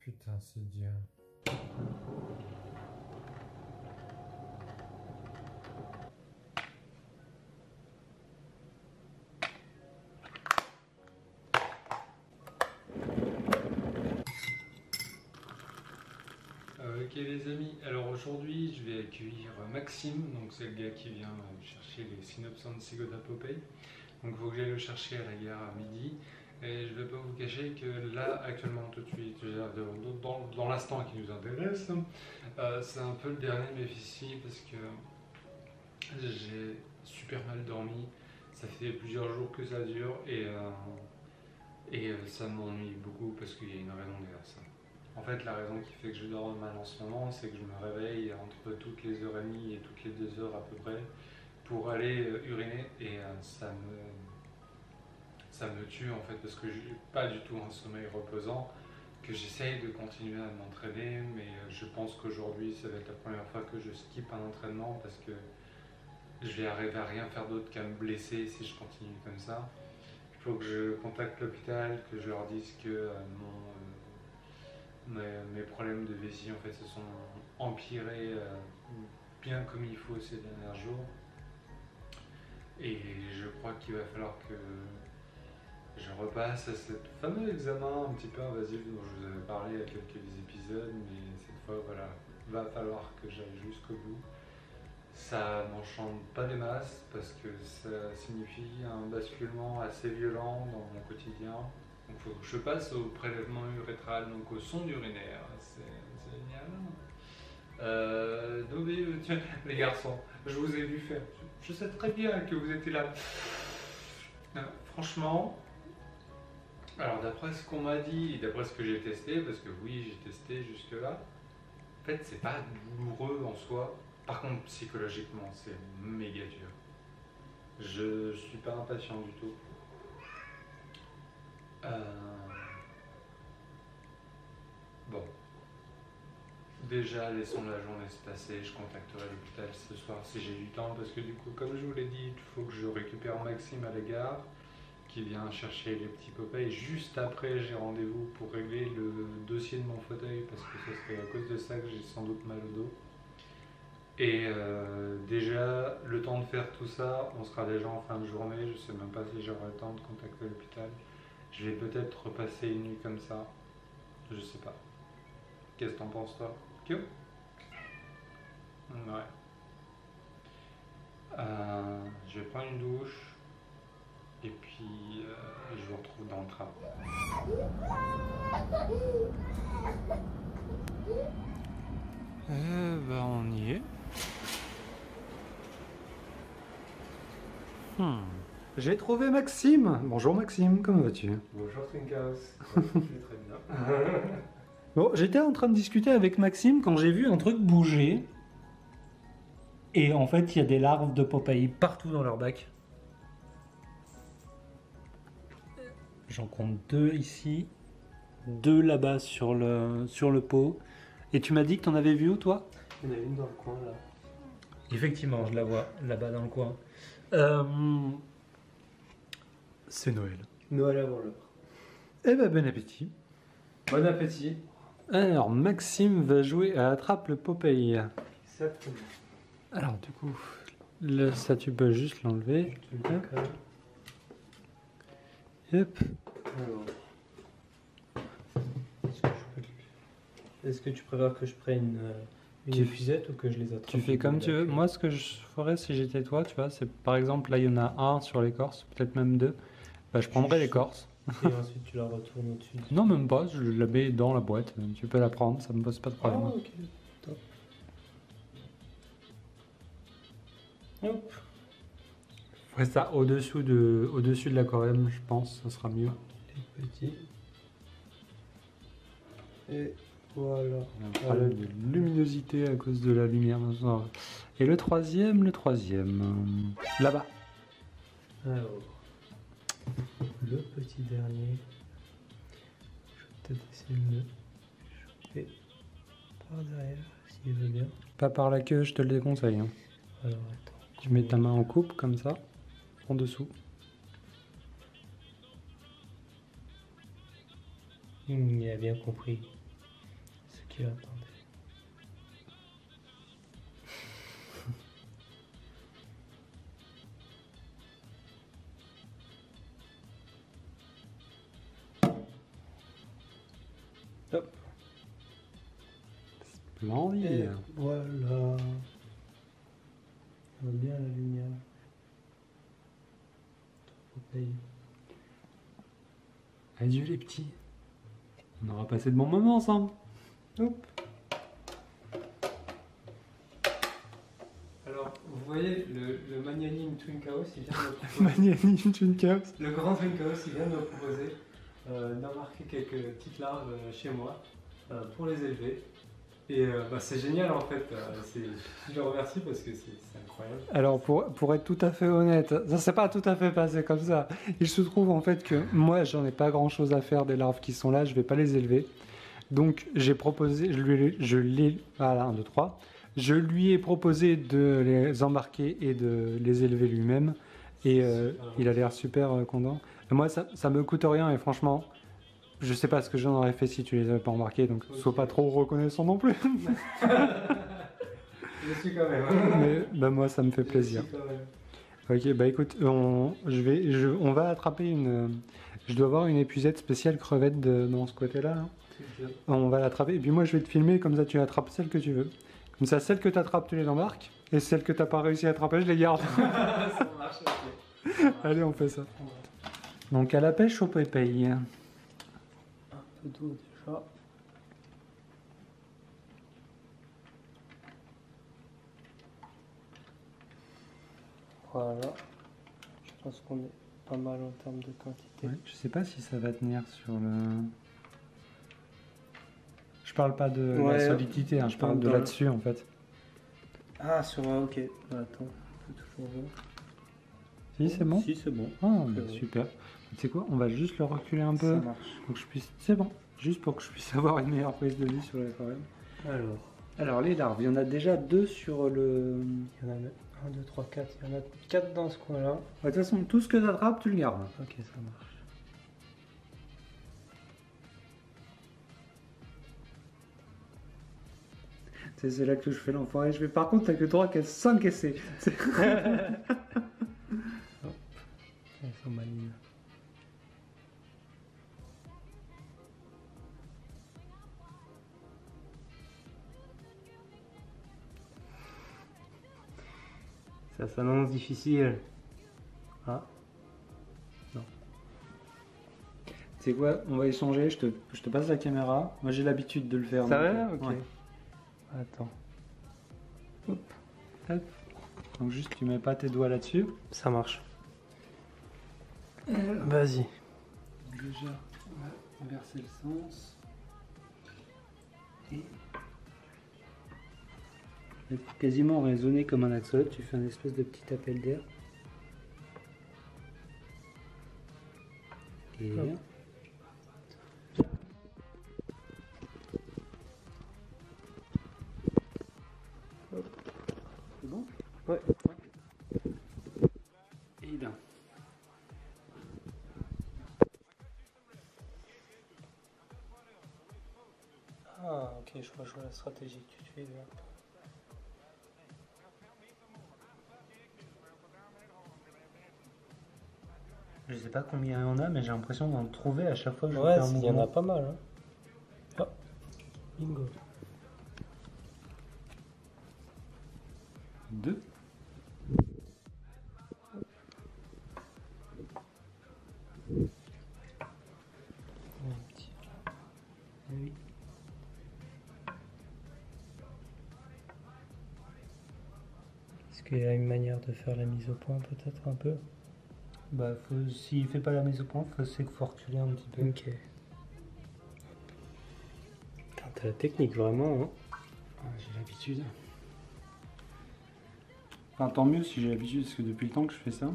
Putain, c'est dur. Ok les amis, alors aujourd'hui je vais accueillir Maxime, donc c'est le gars qui vient chercher les Synopsons Sigodapopei. Donc il faut que j'aille le chercher à la gare à midi. Et je ne vais pas vous cacher que là, actuellement, tout de suite, dans l'instant qui nous intéresse, c'est un peu le dernier de mes soucis parce que j'ai super mal dormi. Ça fait plusieurs jours que ça dure et ça m'ennuie beaucoup parce qu'il y a une raison derrière ça. En fait, la raison qui fait que je dors mal en ce moment, c'est que je me réveille entre toutes les heures et demie et toutes les 2 heures à peu près pour aller uriner et ça me tue en fait parce que j'ai pas du tout un sommeil reposant, que j'essaye de continuer à m'entraîner, mais je pense qu'aujourd'hui ça va être la première fois que je skip un entraînement parce que je vais arriver à rien faire d'autre qu'à me blesser si je continue comme ça. Il faut que je contacte l'hôpital, que je leur dise que mes problèmes de vessie en fait se sont empirés bien comme il faut ces derniers jours. Et je crois qu'il va falloir que je repasse à ce fameux examen un petit peu invasif dont je vous avais parlé à quelques épisodes, mais cette fois, voilà, va falloir que j'aille jusqu'au bout. Ça m'enchante pas des masses parce que ça signifie un basculement assez violent dans mon quotidien. Donc il faut que je passe au prélèvement urétral, donc au sonde urinaire, c'est génial. Donc, tiens, les garçons, je vous ai vu faire. Je sais très bien que vous étiez là. Franchement, alors d'après ce qu'on m'a dit et d'après ce que j'ai testé, parce que oui j'ai testé jusque là, en fait c'est pas douloureux en soi, par contre psychologiquement c'est méga dur. Je suis pas impatient du tout. Bon, déjà laissons la journée se passer, je contacterai l'hôpital ce soir si j'ai du temps, parce que du coup comme je vous l'ai dit, il faut que je récupère Maxime à la gare, qui vient chercher les petits Popeyes. Juste après, j'ai rendez-vous pour régler le dossier de mon fauteuil parce que ce serait à cause de ça que j'ai sans doute mal au dos. Et déjà, le temps de faire tout ça, on sera déjà en fin de journée. Je sais même pas si j'aurai le temps de contacter l'hôpital. Je vais peut-être repasser une nuit comme ça. Je sais pas. Qu'est-ce que t'en penses toi? Que? Ouais. Je vais prendre une douche. Et puis, je vous retrouve dans le train. On y est. J'ai trouvé Maxime. Bonjour Maxime, comment vas-tu? Bonjour Twinkaos, je vais très bien. Bon, j'étais en train de discuter avec Maxime quand j'ai vu un truc bouger. Et en fait, il y a des larves de Popeye partout dans leur bac. J'en compte 2 ici, 2 là-bas sur le pot. Et tu m'as dit que tu en avais vu où, toi? Il y en a une dans le coin là. Effectivement, je la vois là-bas dans le coin. C'est Noël. Noël avant l'heure. Eh ben, bon appétit. Bon appétit. Alors, Maxime va jouer à Attrape le Popeye. Exactement. Alors, du coup, ça, tu peux juste l'enlever. Hop. Alors. Est-ce que tu préfères que je prenne une épuisette ou que je les attrape? Tu fais comme tu veux. Moi, ce que je ferais si j'étais toi, tu vois, c'est par exemple, là, il y en a un sur l'écorce, peut-être même 2. Bah, je prendrais l'écorce. Et ensuite, tu la retournes au-dessus. Non, même pas, je la mets dans la boîte. Tu peux la prendre, ça me pose pas de problème. Ah, ok, top. Hop. Ferais ça au-dessus de l'aquarium, je pense, ça sera mieux. Les petits. Et voilà. On a un problème de luminosité à cause de la lumière. Et le troisième. Là-bas. Alors, le petit dernier. Je vais peut-être essayer de le choper par derrière, s'il veut bien. Pas par la queue, je te le déconseille. Hein. Alors, attends. Tu mets ta main en coupe, comme ça, en dessous. Il a bien compris. Ok, attendez. Hop. Splendide. Et voilà. On voit bien la lumière. Popeye. Adieu les petits. On aura passé de bons moments ensemble. Hop. Alors, vous voyez, le Magnanime Twin Chaos, il vient de me proposer. Magnanime Twin Chaos. Le grand Twin Chaos, il vient de me proposer d'embarquer quelques petites larves chez moi pour les élever. Et c'est génial en fait. Je le remercie parce que c'est incroyable. Alors pour être tout à fait honnête, ça s'est pas tout à fait passé comme ça. Il se trouve en fait que moi j'en ai pas grand chose à faire des larves qui sont là, je vais pas les élever. Donc j'ai proposé, voilà, 1, 2, 3. Je lui ai proposé de les embarquer et de les élever lui-même. Et il a l'air super content. Et moi ça me coûte rien et franchement, je sais pas ce que j'en aurais fait si tu les avais pas embarqués, donc sois pas trop reconnaissant non plus. Je suis quand même. Mais bah, moi ça me fait plaisir. Ok, bah écoute, on va attraper une. Je dois avoir une épuisette spéciale crevette dans ce côté-là. Hein. On va l'attraper, et puis moi je vais te filmer, comme ça tu attrapes celle que tu veux. Comme ça, celle que tu attrapes, tu les embarques, et celle que t'as pas réussi à attraper, je les garde. Ça marche, ok. Allez, on fait ça. Donc à la pêche au Popeye. Un peu d'eau déjà. Voilà. Je pense qu'on est pas mal en termes de quantité. Ouais, je sais pas si ça va tenir sur le. Je parle pas de la solidité, hein, je parle de là-dessus en fait. Ah, sur un, ok. Bah, attends, on peut toujours voir. Si, c'est bon. Si, c'est bon. Ah, bah, super. Tu sais quoi, on va juste le reculer un peu. Ça marche. Pour que je puisse. C'est bon. Juste pour que je puisse avoir une meilleure prise de vue sur l'aquarium. Alors les larves, il y en a déjà 2 sur le. Il y en a 1, 2, 3, 4. Il y en a 4 dans ce coin-là. De toute façon, tout ce que tu attrapes, tu le gardes. Ok, ça marche. C'est là que je fais l'enfoiré. Je fais par contre, t'as que 3 qu'elles s'encaisser. Elles sont malignes. Ça s'annonce difficile. Ah. Non. Tu sais quoi, on va échanger, je te passe la caméra. Moi j'ai l'habitude de le faire. Ça donc, va? Ok. Ouais. Attends. Hop. Hop. Donc juste tu mets pas tes doigts là-dessus. Ça marche. Vas-y. Déjà, on va inverser le sens. Et quasiment raisonner comme un axolote, tu fais un espèce de petit appel d'air. Et c'est bon? Ouais. Et là. Ah, ok, je vois la stratégie que tu fais là. Je sais pas combien il y en a, mais j'ai l'impression d'en trouver à chaque fois que je Ouais, fais un il y mouvement. en a pas mal. Hein. Ah, bingo. 2. Un petit. Oui. Est-ce qu'il y a une manière de faire la mise au point peut-être un peu? Bah, s'il fait pas la mise au point, c'est qu'il faut reculer un petit peu. Ok. Putain, t'as la technique vraiment, hein? Ah, j'ai l'habitude. Enfin, tant mieux si j'ai l'habitude, parce que depuis le temps que je fais ça.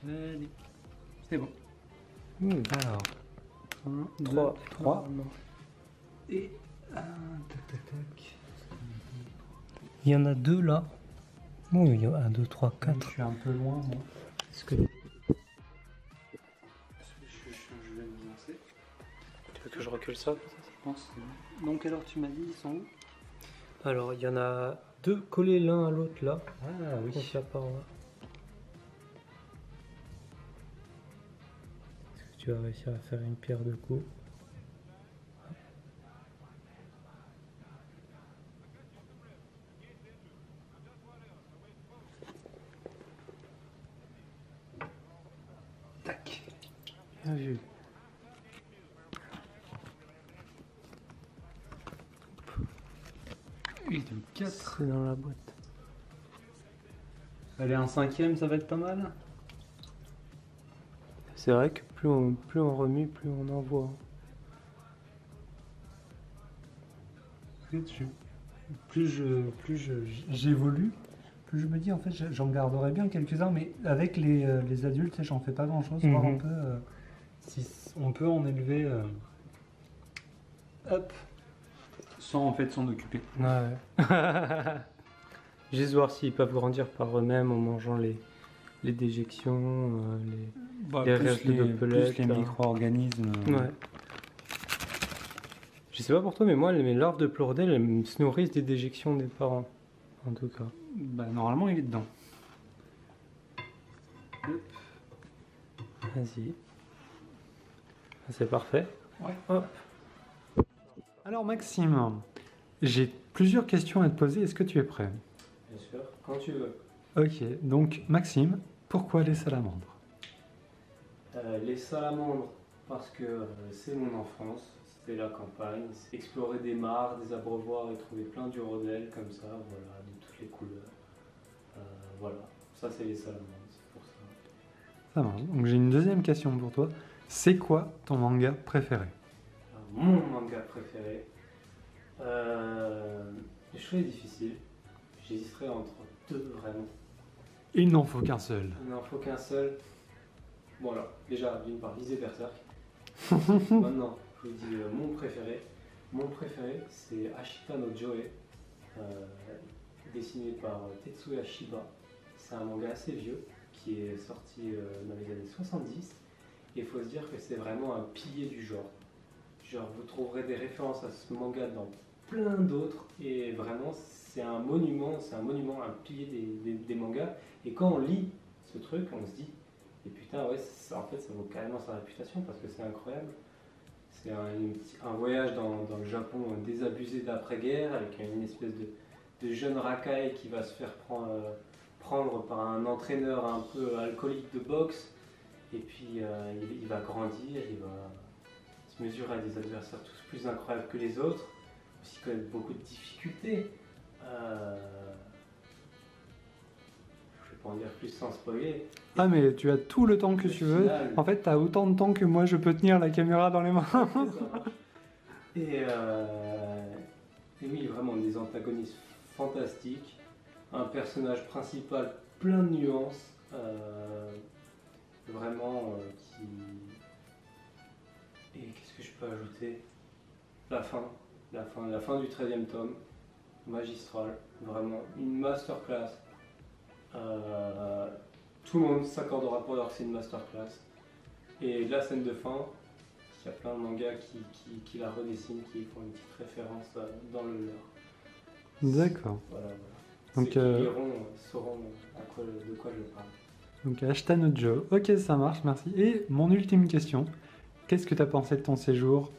Allez, c'est bon. Alors, 1, 2, 3. 3. Et tac, tac, tac. Il y en a 2 là. Bon, il y a 1, 2, 3, 4. Je suis un peu loin, moi. Est-ce que... Je vais me lancer. Tu veux que je recule ça peut-être? pense. Donc alors tu m'as dit, ils sont où? Alors il y en a 2 collés l'un à l'autre là. Ah oui. Contre la paroi. Est-ce que tu vas réussir à faire une pierre de coups? Tac. Bien vu. Et de 4. C'est dans la boîte. Allez, un 5e, ça va être pas mal. C'est vrai que plus on remue, plus on en voit. J'évolue, plus je me dis en fait j'en garderai bien quelques-uns, mais avec les adultes, tu sais, j'en fais pas grand-chose. Voir un peu Si on peut en élever. Hop. Sans en fait s'en occuper. Ouais. Juste voir s'ils peuvent grandir par eux-mêmes en mangeant les déjections, les restes de pelettes, plus les micro-organismes. Ouais. Je sais pas pour toi, mais moi, mes larves de pleurodèle, elles se nourrissent des déjections des parents. En tout cas. Bah, normalement, il est dedans. Vas-y. C'est parfait. Ouais. Hop. Alors, Maxime, j'ai plusieurs questions à te poser. Est-ce que tu es prêt? Bien sûr, quand tu veux. Ok, donc, Maxime, pourquoi les salamandres? Les salamandres, parce que c'est mon enfance. C'était la campagne, explorer des mares, des abreuvoirs et trouver plein d'urodèles comme ça, voilà, de toutes les couleurs. Voilà, ça c'est les salamandres, c'est pour ça. Ça marche. Donc j'ai une deuxième question pour toi. C'est quoi ton manga préféré? Alors, mon manga préféré, le choix est difficile. J'hésiterai entre 2 vraiment. Il n'en faut qu'un seul. Il n'en faut qu'un seul. Bon alors, déjà, d'une part, lisez Berserk. Maintenant, je vous dis mon préféré. Mon préféré, c'est Ashita no Joe, dessiné par Tetsuya Shiba. C'est un manga assez vieux qui est sorti dans les années 70. Et il faut se dire que c'est vraiment un pilier du genre. Genre, vous trouverez des références à ce manga dans plein d'autres. Et vraiment, c'est un monument, un pilier des mangas. Et quand on lit ce truc, on se dit, et putain, ouais, en fait, ça vaut carrément sa réputation parce que c'est incroyable. C'est un voyage dans le Japon désabusé d'après-guerre avec une espèce de jeune racaille qui va se faire prendre par un entraîneur un peu alcoolique de boxe. Et puis il va grandir, il va se mesurer à des adversaires tous plus incroyables que les autres, aussi connaître beaucoup de difficultés. Je vais pas en dire plus sans spoiler. Ah mais tu as tout le temps que tu veux. Final. En fait, tu as autant de temps que moi je peux tenir la caméra dans les mains. Et oui, vraiment des antagonistes fantastiques, un personnage principal plein de nuances, vraiment qui... Et qu'est-ce que je peux ajouter? La fin du 13e tome, magistral, vraiment une masterclass. Tout le monde s'accordera pour dire que c'est une masterclass. Et la scène de fin, il y a plein de mangas qui la redessinent, qui font une petite référence dans le leur. D'accord. Voilà. Donc, Ceux qui liront sauront de quoi je parle. Donc Ashita no Joe. Ok, ça marche, merci. Et mon ultime question. Qu'est-ce que tu as pensé de ton séjour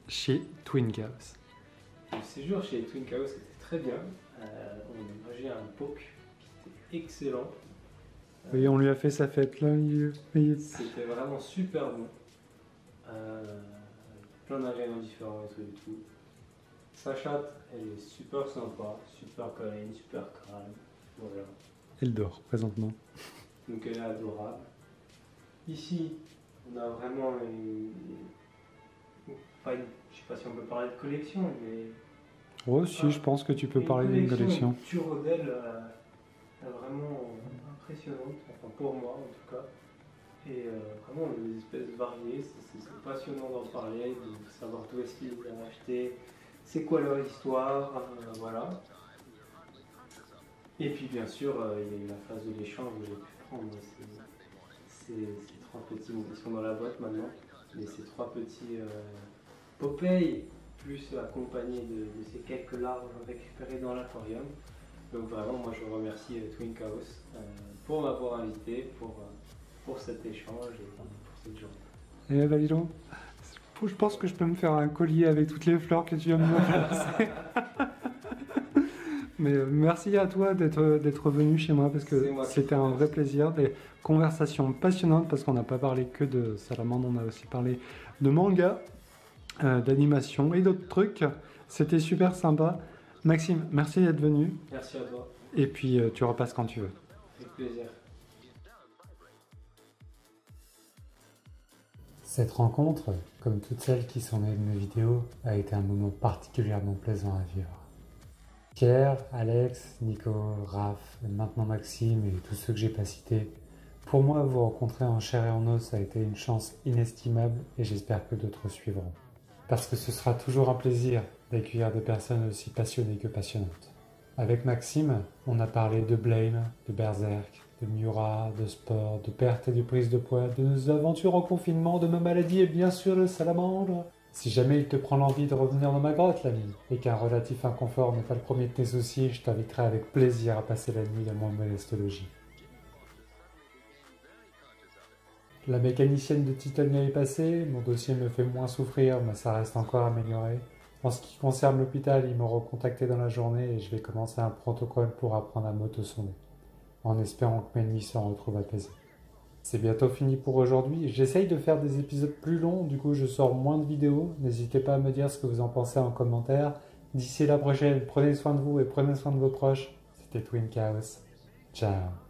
chez Twin Chaos? Le séjour chez Twin Chaos était très bien. On a mangé un poke qui était excellent. Oui, on lui a fait sa fête là. C'était vraiment super bon. Plein d'ingrédients différents et tout. Sa chatte, elle est super sympa, super câline, super calme. Voilà. Elle dort présentement. Donc elle est adorable. Ici, on a vraiment je sais pas si on peut parler de collection, mais... Oh si, je pense que tu peux parler d'une collection. Une Turodel vraiment impressionnante, enfin pour moi en tout cas. Et vraiment des espèces variées, c'est passionnant d'en parler, de savoir d'où est-ce qu'ils les ont achetés, c'est quoi leur histoire, voilà. Et puis bien sûr, il y a eu la phase de l'échange où j'ai pu prendre ces 3 petits, ils sont dans la boîte maintenant, mais ces 3 petits Popeye plus accompagné de ces quelques larves récupérées dans l'aquarium. Donc vraiment, moi je remercie Twin Chaos pour m'avoir invité, pour cet échange et pour cette journée. Et bah dis donc, je pense que je peux me faire un collier avec toutes les fleurs que tu viens de me placer. Mais merci à toi d'être venu chez moi parce que c'était un vrai plaisir, des conversations passionnantes parce qu'on n'a pas parlé que de salamandre, on a aussi parlé de manga, d'animation et d'autres trucs. C'était super sympa. Maxime, merci d'être venu. Merci à toi. Et puis tu repasses quand tu veux. Avec plaisir. Cette rencontre, comme toutes celles qui sont nées de mes vidéos, a été un moment particulièrement plaisant à vivre. Pierre, Alex, Nico, Raph, et maintenant Maxime et tous ceux que j'ai pas cités, pour moi vous rencontrer en chair et en os a été une chance inestimable et j'espère que d'autres suivront. Parce que ce sera toujours un plaisir d'accueillir des personnes aussi passionnées que passionnantes. Avec Maxime, on a parlé de Blame, de Berserk, de Miura, de sport, de perte et de prise de poids, de nos aventures en confinement, de ma maladie et bien sûr de salamandre. Si jamais il te prend l'envie de revenir dans ma grotte, l'ami, et qu'un relatif inconfort n'est pas le premier de tes soucis, je t'inviterai avec plaisir à passer la nuit dans mon modeste logis. La mécanicienne de Titania est passée, mon dossier me fait moins souffrir, mais ça reste encore amélioré. En ce qui concerne l'hôpital, ils m'ont recontacté dans la journée et je vais commencer un protocole pour apprendre à m'auto-sonder, en espérant que mes nuits s'en retrouvent apaisées. C'est bientôt fini pour aujourd'hui. J'essaye de faire des épisodes plus longs, du coup je sors moins de vidéos. N'hésitez pas à me dire ce que vous en pensez en commentaire. D'ici la prochaine, prenez soin de vous et prenez soin de vos proches. C'était Twin Chaos. Ciao.